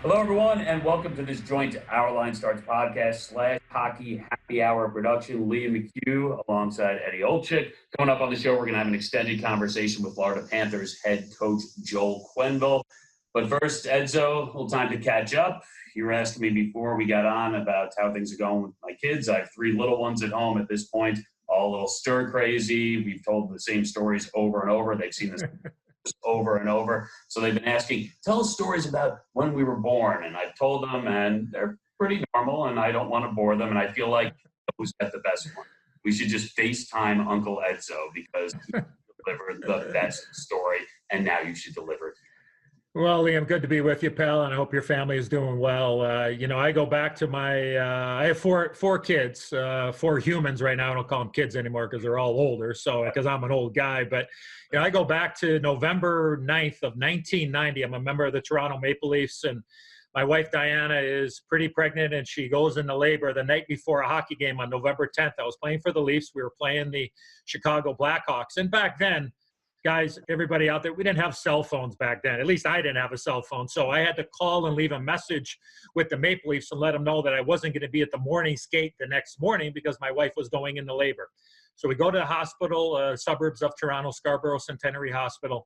Hello, everyone, and welcome to this joint Our Line Starts podcast / hockey happy hour production. Liam McHugh alongside Eddie Olczyk. Coming up on the show, we're going to have an extended conversation with Florida Panthers head coach Joel Quenneville. But first, Edzo, a little time to catch up. You were asking me before we got on about how things are going with my kids. I have 3 little ones at home at this point, all a little stir crazy. We've told the same stories over and over. They've seen this over and over. So they've been asking, tell us stories about when we were born. And I've told them, and they're pretty normal, and I don't want to bore them. And I feel like who's got the best one? We should just FaceTime Uncle Edzo because he delivered the best story, and now you should deliver it. Well, Liam, good to be with you, pal, and I hope your family is doing well. I go back to I have four kids, 4 humans right now. I don't call them kids anymore because they're all older, so because I'm an old guy. But, I go back to November 9th of 1990. I'm a member of the Toronto Maple Leafs, and my wife, Diana, is pretty pregnant, and she goes into labor the night before a hockey game on November 10th. I was playing for the Leafs. We were playing the Chicago Blackhawks, and back then, guys, everybody out there, we didn't have cell phones back then. At least I didn't have a cell phone. So I had to call and leave a message with the Maple Leafs and let them know that I wasn't going to be at the morning skate the next morning because my wife was going into labor. So we go to the hospital, suburbs of Toronto, Scarborough Centenary Hospital.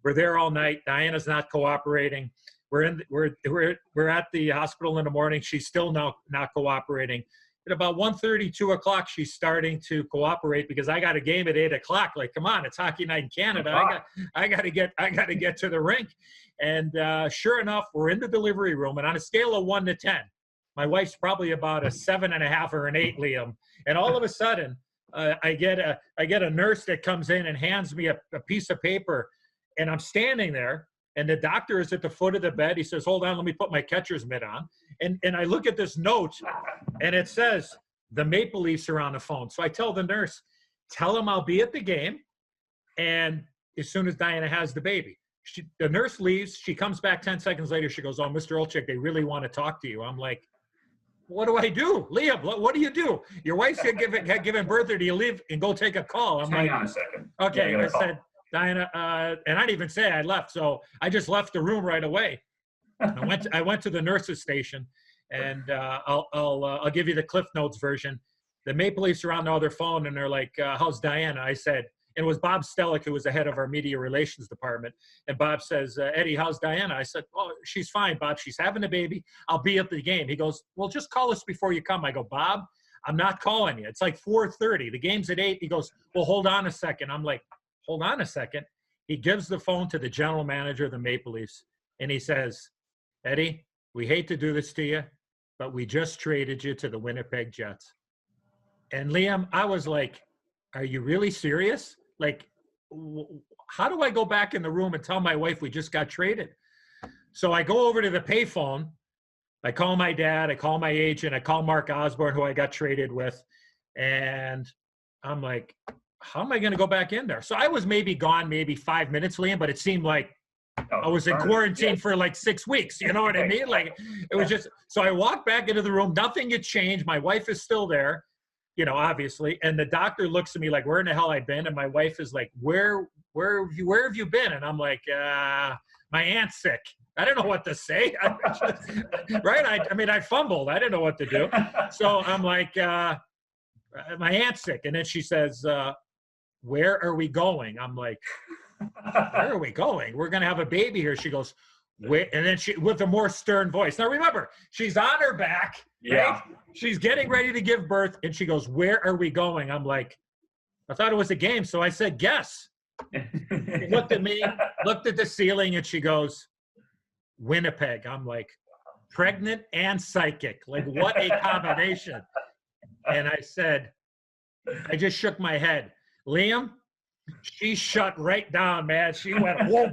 We're there all night. Diana's not cooperating. We're at the hospital in the morning. She's still not cooperating. At about 1:30, 2 o'clock, she's starting to cooperate because I got a game at 8 o'clock. Like, come on, it's hockey night in Canada. I got to get to the rink. And sure enough, we're in the delivery room. And on a scale of 1 to 10, my wife's probably about a 7.5 or an 8, Liam. And all of a sudden, I get a nurse that comes in and hands me a piece of paper, and I'm standing there. And the doctor is at the foot of the bed. He says, hold on, let me put my catcher's mitt on. And I look at this note, and it says, the Maple Leafs are on the phone. So I tell the nurse, tell him I'll be at the game, and as soon as Diana has the baby. The nurse leaves. She comes back 10 seconds later. She goes, oh, Mr. Olczyk, they really want to talk to you. I'm like, what do I do? Liam, what do you do? Your wife's had given birth, or do you leave and go take a call? I'm Hang on a second. Okay, I said, Diana, and I didn't even say I left, so I just left the room right away. I went to the nurse's station, and I'll give you the Cliff Notes version. The Maple Leafs are on the other phone, and they're like, "How's Diana?" I said, and it was Bob Stellick, who was the head of our media relations department. And Bob says, "Eddie, how's Diana?" I said, "Oh, she's fine, Bob. She's having a baby. I'll be at the game." He goes, "Well, just call us before you come." I go, "Bob, I'm not calling you. It's like 4:30. The game's at 8." He goes, "Well, hold on a second." I'm like, hold on a second. He gives the phone to the general manager of the Maple Leafs, and he says, Eddie, we hate to do this to you, but we just traded you to the Winnipeg Jets. And Liam, I was like, are you really serious? Like, how do I go back in the room and tell my wife we just got traded? So I go over to the payphone. I call my dad. I call my agent. I call Mark Osborne, who I got traded with. And I'm like, how am I going to go back in there? So I was maybe gone 5 minutes, Liam, but it seemed like I was in quarantine for like 6 weeks. You know what I mean? Like, it was just, so I walked back into the room. Nothing had changed. My wife is still there, obviously. And the doctor looks at me like, where in the hell I've been? And my wife is like, where have you been? And I'm like, my aunt's sick. I don't know what to say. Right? I mean, I fumbled. I didn't know what to do. So I'm like, my aunt's sick. And then she says, where are we going? I'm like, where are we going? We're going to have a baby here. She goes, where? And then she, with a more stern voice. Now remember, she's on her back. Yeah. Right? She's getting ready to give birth. And she goes, where are we going? I'm like, I thought it was a game. So I said, guess. She looked at me, looked at the ceiling, and she goes, Winnipeg. I'm like, pregnant and psychic. Like, what a combination. And I said, I just shook my head. Liam, she shut right down, man. She went, whoa.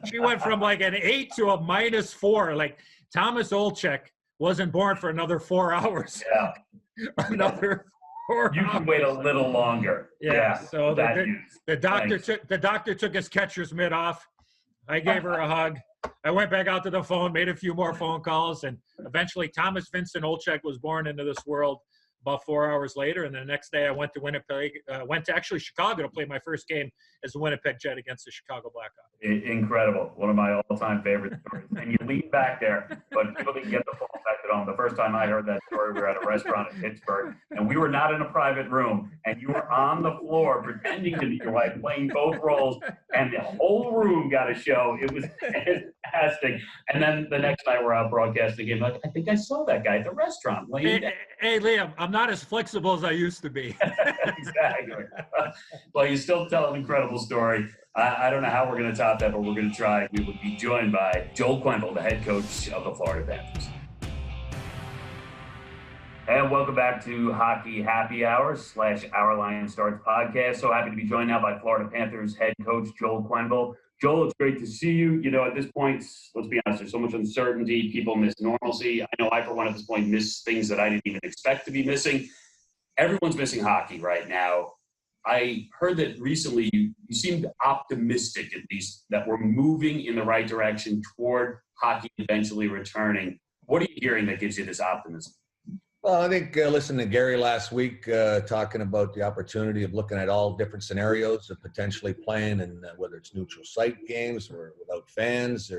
She went from like an 8 to a -4. Like, Thomas Olczyk wasn't born for another 4 hours. Yeah. Another 4 hours. You can wait a little longer. Yeah. So the doctor took his catcher's mitt off. I gave her a hug. I went back out to the phone, made a few more phone calls, and eventually Thomas Vincent Olczyk was born into this world about 4 hours later. And the next day I went to Winnipeg, went to actually Chicago to play my first game as the Winnipeg Jet against the Chicago Blackhawks. Incredible. One of my all-time favorite stories. And you lean back there, but people didn't get the full effect at home. The first time I heard that story, we were at a restaurant in Pittsburgh, and we were not in a private room, and you were on the floor pretending to be your wife, playing both roles, and the whole room got a show. It was fantastic. And then the next night we're out broadcasting game. Like, I think I saw that guy at the restaurant. Hey, Liam, I'm not as flexible as I used to be. Exactly. Well, you still tell an incredible story. I don't know how we're going to top that, but we're going to try. We will be joined by Joel Quenneville, the head coach of the Florida Panthers. And welcome back to Hockey Happy Hour / Our Line Starts podcast. So happy to be joined now by Florida Panthers head coach Joel Quenneville. Joel, it's great to see you. You know, at this point, let's be honest, there's so much uncertainty. People miss normalcy. I know I, for one, at this point, miss things that I didn't even expect to be missing. Everyone's missing hockey right now. I heard that recently you seemed optimistic, at least, that we're moving in the right direction toward hockey eventually returning. What are you hearing that gives you this optimism? Well, I think listening to Gary last week talking about the opportunity of looking at all different scenarios of potentially playing, and whether it's neutral site games or without fans,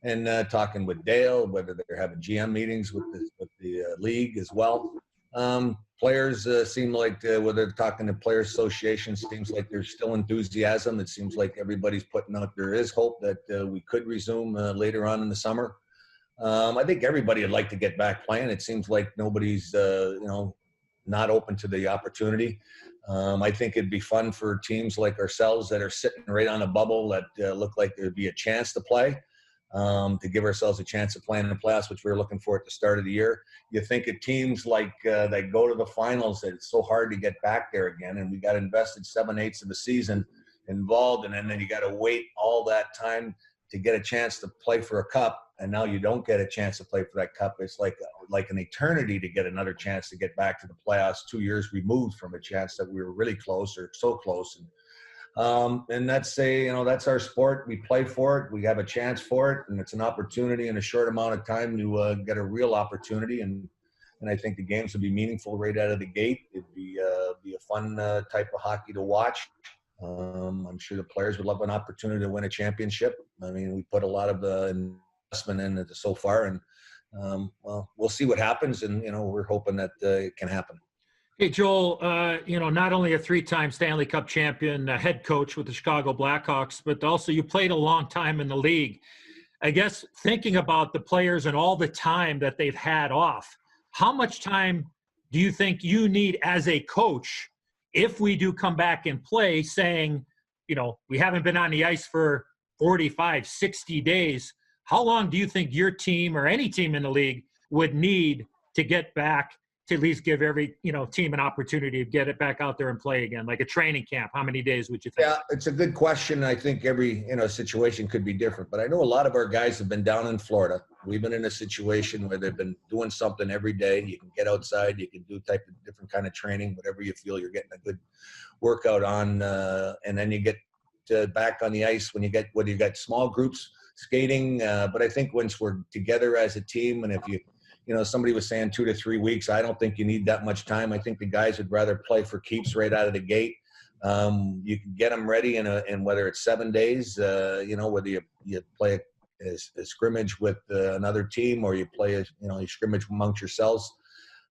and talking with Dale, whether they're having GM meetings with the league as well. Players seem like, whether they're talking to Players Association, seems like there's still enthusiasm. It seems like everybody's putting out, there is hope that we could resume later on in the summer. I think everybody would like to get back playing. It seems like nobody's, not open to the opportunity. I think it'd be fun for teams like ourselves that are sitting right on a bubble that look like there'd be a chance to play, to give ourselves a chance of playing in the playoffs, which we were looking for at the start of the year. You think of teams like that go to the finals, that it's so hard to get back there again, and we got invested 7/8 of the season involved, and then you got to wait all that time to get a chance to play for a cup, and now you don't get a chance to play for that cup. It's like an eternity to get another chance to get back to the playoffs, 2 years removed from a chance that we were really close or so close. And that's our sport. We play for it. We have a chance for it, and it's an opportunity in a short amount of time to get a real opportunity. And I think the games would be meaningful right out of the gate. It'd be a fun type of hockey to watch. I'm sure the players would love an opportunity to win a championship. I mean, we put a lot of investment in it so far, and we'll see what happens. And we're hoping that it can happen. Hey, Joel, not only a 3-time Stanley Cup champion, head coach with the Chicago Blackhawks, but also you played a long time in the league. I guess thinking about the players and all the time that they've had off, how much time do you think you need as a coach if we do come back and play, saying, we haven't been on the ice for 45, 60 days? How long do you think your team or any team in the league would need to get back to at least give every, team an opportunity to get it back out there and play again, like a training camp? How many days would you think? Yeah, it's a good question. I think every, situation could be different, but I know a lot of our guys have been down in Florida. We've been in a situation where they've been doing something every day. You can get outside, you can do different kind of training, whatever you feel you're getting a good workout on. And then you get back on the ice whether you got small groups skating. But I think once we're together as a team, and if somebody was saying 2 to 3 weeks, I don't think you need that much time. I think the guys would rather play for keeps right out of the gate. You can get them ready in whether it's 7 days, whether you play a scrimmage with another team, or you play you scrimmage amongst yourselves,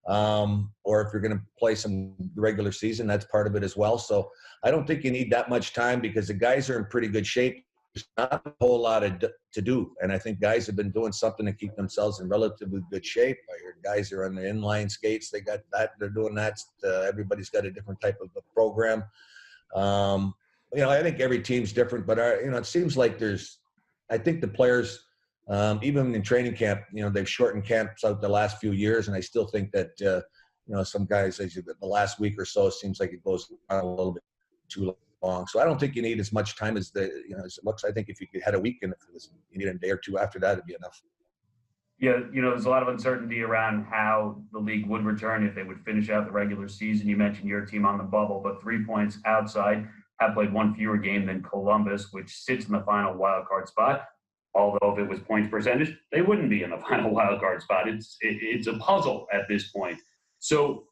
or if you're going to play some regular season, that's part of it as well. So I don't think you need that much time, because the guys are in pretty good shape. There's not a whole lot to do, and I think guys have been doing something to keep themselves in relatively good shape. I heard guys are on the inline skates. They got that. They're doing that. Everybody's got a different type of a program. I think every team's different, but it seems like I think the players, even in training camp, they've shortened camps out the last few years, and I still think that some guys, the last week or so, it seems like it goes on a little bit too long. So I don't think you need as much time as as it looks. I think if you had a week, and if you need a day or two after that, it'd be enough. Yeah, there's a lot of uncertainty around how the league would return if they would finish out the regular season. You mentioned your team on the bubble, but 3 points outside, have played one fewer game than Columbus, which sits in the final wild card spot. Although if it was points percentage, they wouldn't be in the final wild card spot. It's a puzzle at this point. So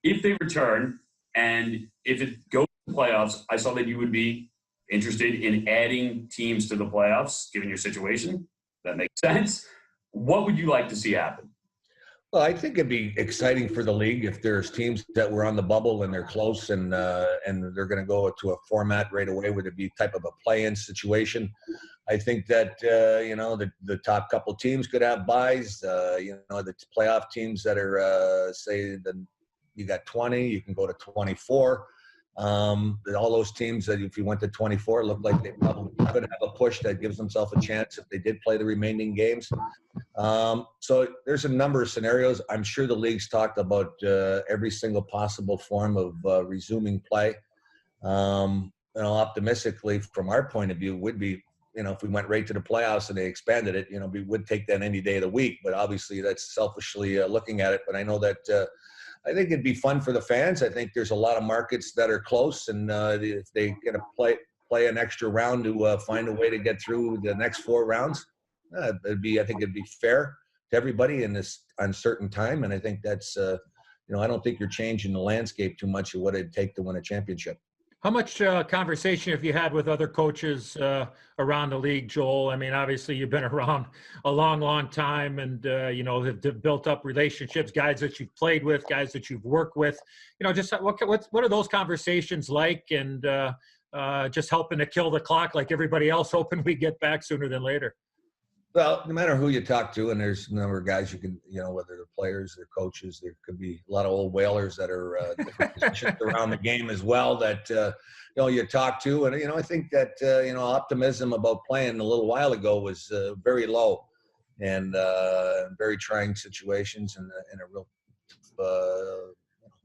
if they return and if it goes to the playoffs, I saw that you would be interested in adding teams to the playoffs, given your situation. That makes sense. What would you like to see happen? Well, I think it'd be exciting for the league if there's teams that were on the bubble and they're close and they're going to go to a format right away where it'd be type of a play-in situation. I think that the top couple teams could have buys. The playoff teams that are you got 20, you can go to 24. All those teams that if you went to 24 look like they probably could have a push that gives themselves a chance if they did play the remaining games. So there's a number of scenarios. I'm sure the league's talked about every single possible form of resuming play. Optimistically, from our point of view, would be, if we went right to the playoffs and they expanded it, we would take that any day of the week. But obviously, that's selfishly looking at it. But I know that I think it'd be fun for the fans. I think there's a lot of markets that are close, and if they get to play an extra round to find a way to get through the next 4 rounds, I think it'd be fair to everybody in this uncertain time. And I think that's, I don't think you're changing the landscape too much of what it'd take to win a championship. How much conversation have you had with other coaches around the league, Joel? I mean, obviously you've been around a long, long time and, have built up relationships, guys that you've played with, guys that you've worked with. Just what are those conversations like, and just helping to kill the clock like everybody else, hoping we get back sooner than later? Well, no matter who you talk to, and there's a number of guys you can, whether they're players, they're coaches, there could be a lot of old whalers that are different positions around the game as well that, you talk to. And, I think that, optimism about playing a little while ago was very low and very trying situations and a real,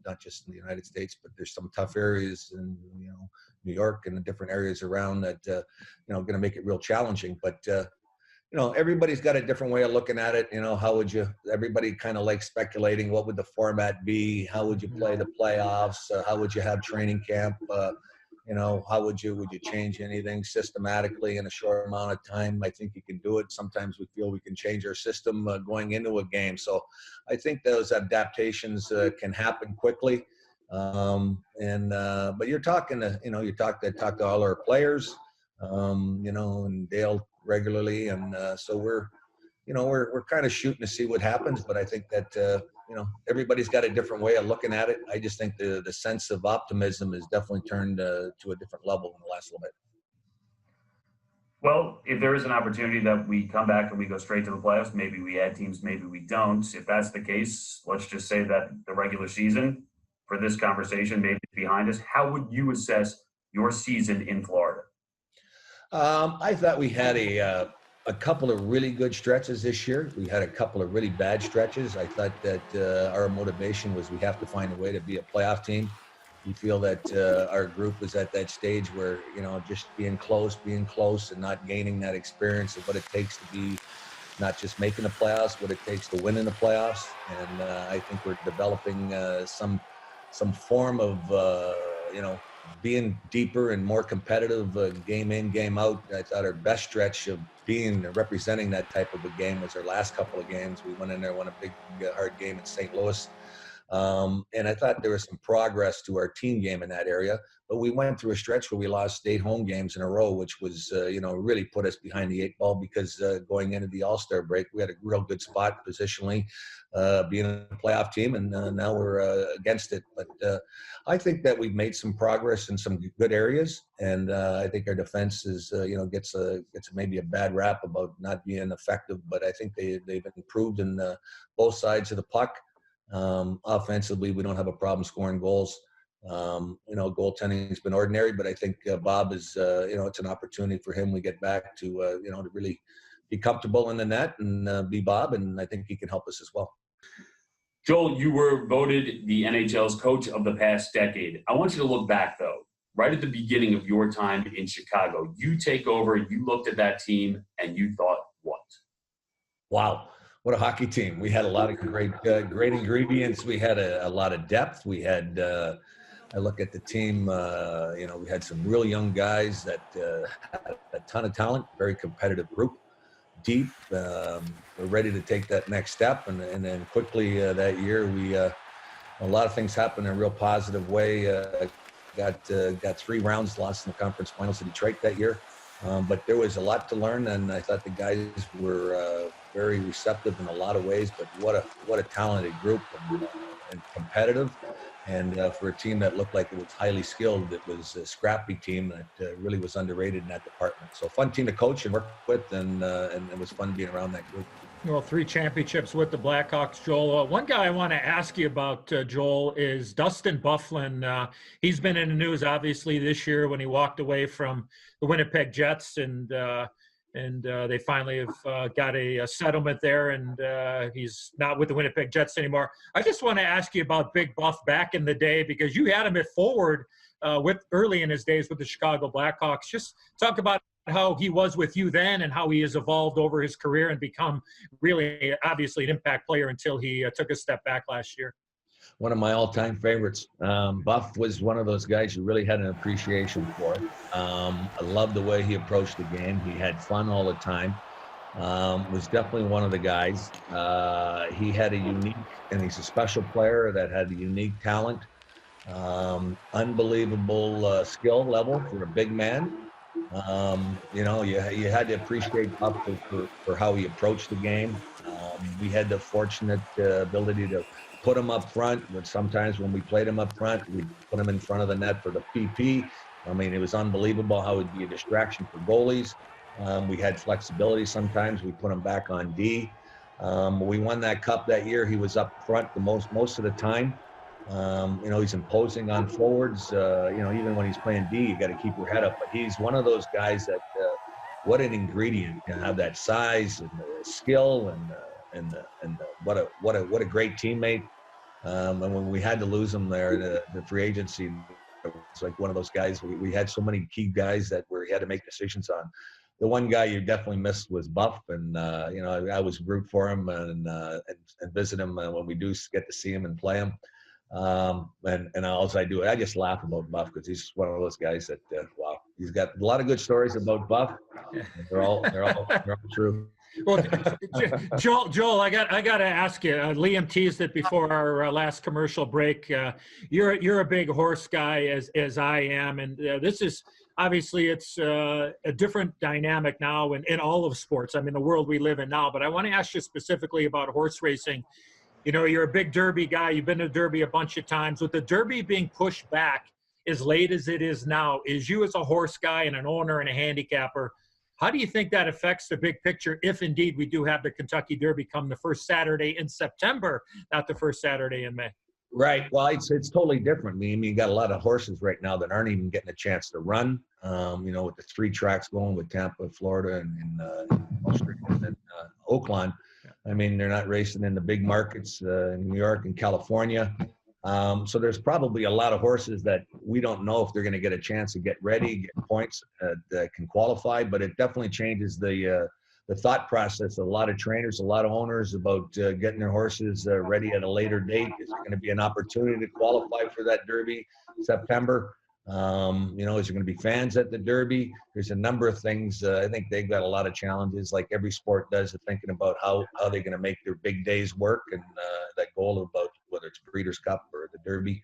not just in the United States, but there's some tough areas in, New York and the different areas around that, going to make it real challenging. But, everybody's got a different way of looking at it. Everybody kind of like speculating, what would the format be? How would you play the playoffs? How would you have training camp? How would you change anything systematically in a short amount of time? I think you can do it. Sometimes we feel we can change our system going into a game. So I think those adaptations can happen quickly. But you're talking to, talk to all our players, and Dale regularly. And so we're kind of shooting to see what happens, but I think that, everybody's got a different way of looking at it. I just think the sense of optimism has definitely turned to a different level in the last little bit. Well, if there is an opportunity that we come back and we go straight to the playoffs, maybe we add teams, maybe we don't. If that's the case, let's just say that the regular season for this conversation maybe is behind us. How would you assess your season in Florida? I thought we had a couple of really good stretches this year. We had a couple of really bad stretches. I thought that our motivation was we have to find a way to be a playoff team. We feel that our group is at that stage where, just being close and not gaining that experience of what it takes to be not just making the playoffs, what it takes to win in the playoffs. And I think we're developing some form of, being deeper and more competitive game in, game out. I thought our best stretch of representing that type of a game was our last couple of games. We went in there, won a big, hard game in St. Louis. And I thought there was some progress to our team game in that area. But we went through a stretch where we lost 8 home games in a row, which was, really put us behind the 8 ball because going into the All-Star break, we had a real good spot positionally, being a playoff team, and now we're against it. But I think that we've made some progress in some good areas, and I think our defense is, gets maybe a bad rap about not being effective, but I think they've improved in both sides of the puck. Offensively, we don't have a problem scoring goals. Goaltending has been ordinary, but I think Bob is, it's an opportunity for him. We get back to, to really be comfortable in the net and be Bob, and I think he can help us as well. Joel, you were voted the NHL's coach of the past decade. I want you to look back, though, right at the beginning of your time in Chicago. You take over, you looked at that team, and you thought what? Wow. What a hockey team. We had a lot of great ingredients. We had a lot of depth. We had, I look at the team, we had some real young guys that had a ton of talent, very competitive group, deep. We're ready to take that next step. And then quickly that year, we a lot of things happened in a real positive way. Got 3 rounds lost in the conference finals to Detroit that year. But there was a lot to learn, and I thought the guys were very receptive in a lot of ways. But what a talented group and competitive. And for a team that looked like it was highly skilled, it was a scrappy team that really was underrated in that department. So fun team to coach and work with, and it was fun being around that group. Well, 3 championships with the Blackhawks, Joel. One guy I want to ask you about, Joel, is Dustin Byfuglien. He's been in the news, obviously, this year when he walked away from the Winnipeg Jets, and they finally have got a settlement there, and he's not with the Winnipeg Jets anymore. I just want to ask you about Big Buff back in the day, because you had him at forward with early in his days with the Chicago Blackhawks. Just talk about how he was with you then and how he has evolved over his career and become really, obviously, an impact player until he took a step back last year. One of my all-time favorites. Buff was one of those guys you really had an appreciation for. I loved the way he approached the game. He had fun all the time. Was definitely one of the guys. He had a unique, and he's a special player that had a unique talent. Unbelievable skill level for a big man. You had to appreciate Buff for how he approached the game. We had the fortunate ability to put him up front, but sometimes when we played him up front, we'd put him in front of the net for the PP. I mean, it was unbelievable how it'd be a distraction for goalies. We had flexibility sometimes. We put him back on D. We won that cup that year. He was up front the most of the time. He's imposing on forwards. Even when he's playing D, you got to keep your head up. But he's one of those guys that, what an ingredient to have that size and the skill and what a great teammate. And when we had to lose him there, the free agency, it's like one of those guys. We had so many key guys that we had to make decisions on. The one guy you definitely missed was Buff, and I was root for him and visit him when we do get to see him and play him. And all I do, I just laugh about Buff because he's one of those guys that, wow, he's got a lot of good stories about Buff. They're all true. Well, Joel, I got to ask you. Liam teased it before our last commercial break. You're a big horse guy, as I am, and this is obviously it's a different dynamic now in all of sports. I mean, the world we live in now. But I want to ask you specifically about horse racing. You know, you're a big Derby guy. You've been to Derby a bunch of times. With the Derby being pushed back as late as it is now, is you as a horse guy and an owner and a handicapper, how do you think that affects the big picture if indeed we do have the Kentucky Derby come the first Saturday in September, not the first Saturday in May? Right. Well, it's totally different. I mean, you got a lot of horses right now that aren't even getting a chance to run. With the 3 tracks going with Tampa, Florida, and Australia, and then Oakland. I mean, they're not racing in the big markets in New York and California. So there's probably a lot of horses that we don't know if they're going to get a chance to get ready, get points that can qualify. But it definitely changes the thought process of a lot of trainers, a lot of owners about getting their horses ready at a later date. Is there going to be an opportunity to qualify for that Derby September? Is there going to be fans at the Derby? There's a number of things. I think they've got a lot of challenges, like every sport does, of thinking about how they're going to make their big days work, and that goal about whether it's Breeders' Cup or the Derby.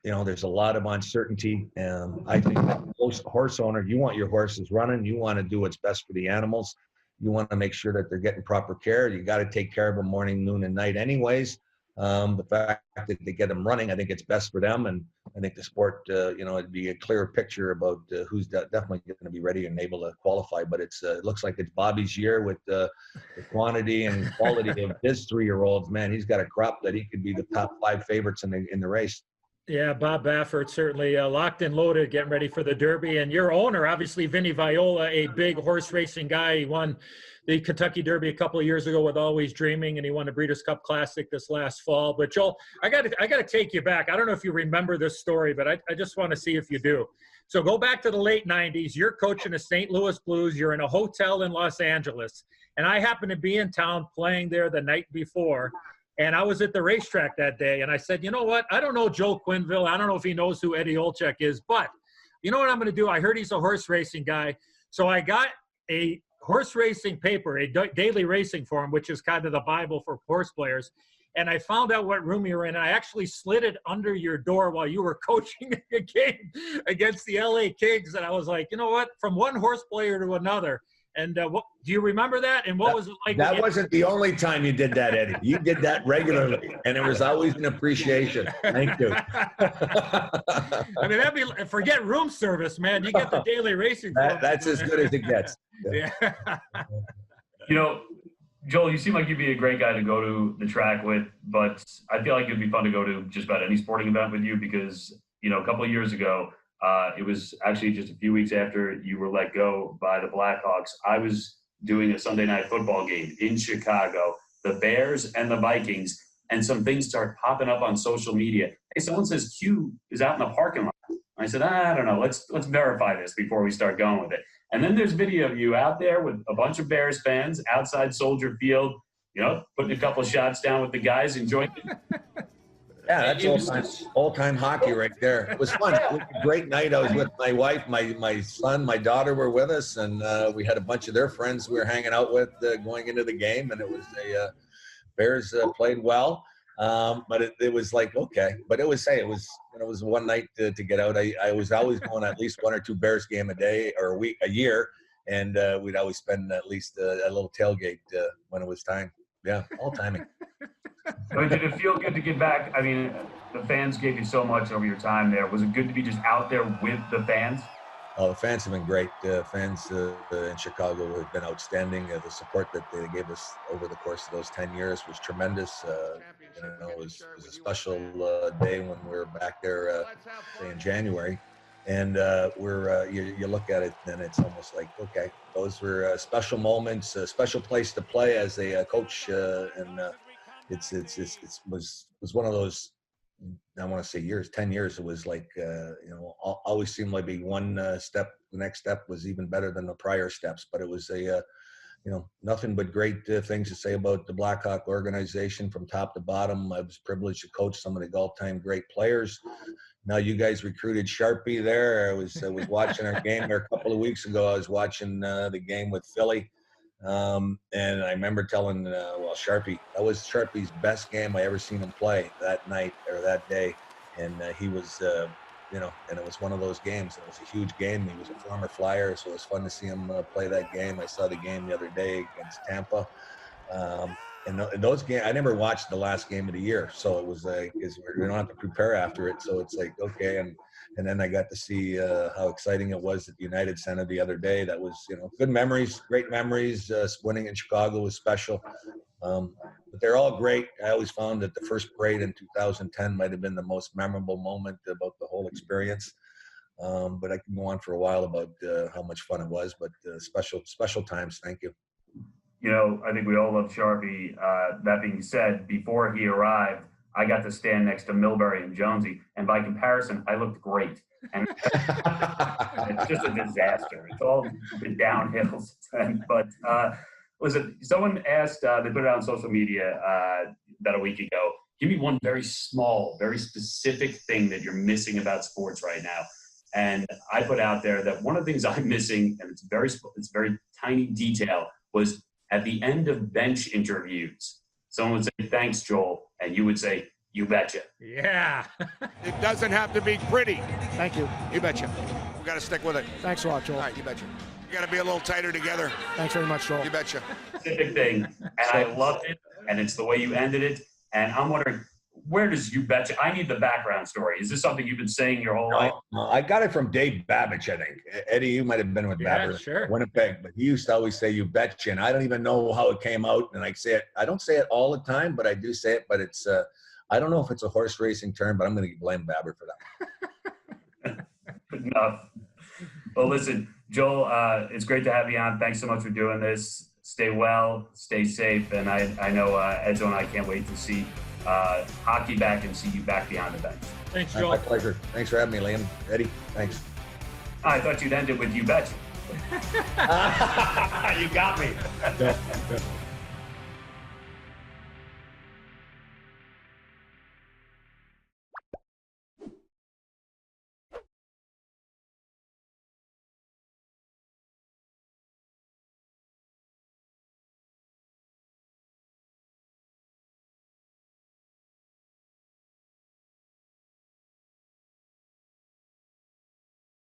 There's a lot of uncertainty. I think that most horse owner, you want your horses running. You want to do what's best for the animals. You want to make sure that they're getting proper care. You got to take care of them morning, noon, and night anyways. The fact that they get them running, I think it's best for them. And I think the sport, it'd be a clearer picture about who's definitely going to be ready and able to qualify. But it looks like it's Bobby's year with the quantity and quality of his 3-year-olds. Man, he's got a crop that he could be the top 5 favorites in the race. Yeah, Bob Baffert certainly locked and loaded, getting ready for the Derby. And your owner, obviously, Vinny Viola, a big horse racing guy. He won the Kentucky Derby a couple of years ago with Always Dreaming, and he won the Breeders' Cup Classic this last fall. But Joel, I got to take you back. I don't know if you remember this story, but I just want to see if you do. So go back to the late 90s. You're coaching the St. Louis Blues. You're in a hotel in Los Angeles, and I happened to be in town playing there the night before. And I was at the racetrack that day, and I said, you know what? I don't know Joel Quenneville. I don't know if he knows who Eddie Olczyk is, but you know what I'm going to do? I heard he's a horse racing guy. So I got a horse racing paper, a daily racing form, which is kind of the Bible for horse players. and I found out what room you were in. I actually slid it under your door while you were coaching a game against the LA Kings. And I was like, you know what? From one horse player to another. And what, do you remember that? And what was it like? That wasn't the only time you did that, Eddie. You did that regularly, and it was always an appreciation. Thank you. I mean, that'd be, forget room service, man. You get the daily racing. That's as good as it gets. Yeah. You know, Joel, you seem like you'd be a great guy to go to the track with, but I feel like it'd be fun to go to just about any sporting event with you because, you know, a couple of years ago, it was actually just a few weeks after you were let go by the Blackhawks. I was doing a Sunday night football game in Chicago, the Bears and the Vikings, and some things start popping up on social media. Hey, someone says Q is out in the parking lot. I said, I don't know. Let's verify this before we start going with it. And then there's video of you out there with a bunch of Bears fans outside Soldier Field, you know, putting a couple shots down with the guys, enjoying it. Yeah, that's all-time hockey right there. It was fun. It was a great night. I was with my wife, my son, my daughter were with us, and we had a bunch of their friends we were hanging out with going into the game, and it was Bears played well, but it was like, okay. But it was one night to get out. I was always going at least one or two Bears game a day or a year, and we'd always spend at least a little tailgate when it was time. Yeah, all timing. I mean, did it feel good to get back? I mean, the fans gave you so much over your time there. Was it good to be just out there with the fans? Oh, the fans have been great. Fans in Chicago have been outstanding. The support that they gave us over the course of those 10 years was tremendous. It was a special day when we were back there, say in January. And you look at it, and it's almost like, okay, those were special moments, a special place to play as a coach, and it was one of those. I want to say 10 years. It was like always seemed like one step. The next step was even better than the prior steps. But it was nothing but great things to say about the Blackhawk organization from top to bottom. I was privileged to coach some of the all-time great players. Now you guys recruited Sharpie there. I was watching our game there a couple of weeks ago. I was watching the game with Philly. And I remember telling, Sharpie, that was Sharpie's best game I ever seen him play that night or that day. And he was, and it was one of those games. It was a huge game. He was a former Flyer, so it was fun to see him play that game. I saw the game the other day against Tampa. And those games, I never watched the last game of the year. So it was like, we don't have to prepare after it. So it's like, okay. And then I got to see how exciting it was at the United Center the other day. That was, good memories, great memories. Winning in Chicago was special. But they're all great. I always found that the first parade in 2010 might have been the most memorable moment about the whole experience. But I can go on for a while about how much fun it was. But special times. Thank you. I think we all love Sharpie. That being said, before he arrived, I got to stand next to Milbury and Jonesy, and by comparison, I looked great. And it's just a disaster. It's all been downhill. But listen, someone asked, they put it out on social media about a week ago, give me one very small, very specific thing that you're missing about sports right now. And I put out there that one of the things I'm missing, and it's very tiny detail, was at the end of bench interviews, someone would say, thanks, Joel. And you would say, you betcha. Yeah. It doesn't have to be pretty. Thank you. You betcha. We got to stick with it. Thanks a lot, Joel. All right, you betcha. You got to be a little tighter together. Thanks very much, Joel. You betcha. Specific thing. And I loved it. And it's the way you ended it. And I'm wondering, where does you betcha? I need the background story. Is this something you've been saying your whole life? I got it from Dave Babbage, I think. Eddie, you might have been with Babbage, sure. Winnipeg, but he used to always say you betcha, and I don't even know how it came out. And I say it. I don't say it all the time, but I do say it. But it's I don't know if it's a horse racing term, but I'm going to blame Babbage for that. Good enough. Well, listen, Joel, it's great to have you on. Thanks so much for doing this. Stay well, stay safe, and I know Edzo and I can't wait to see hockey back and see you back behind the bench. Thanks, Joel. My pleasure. Thanks for having me, Liam. Eddie, thanks. I thought you'd end it with you betcha. You got me.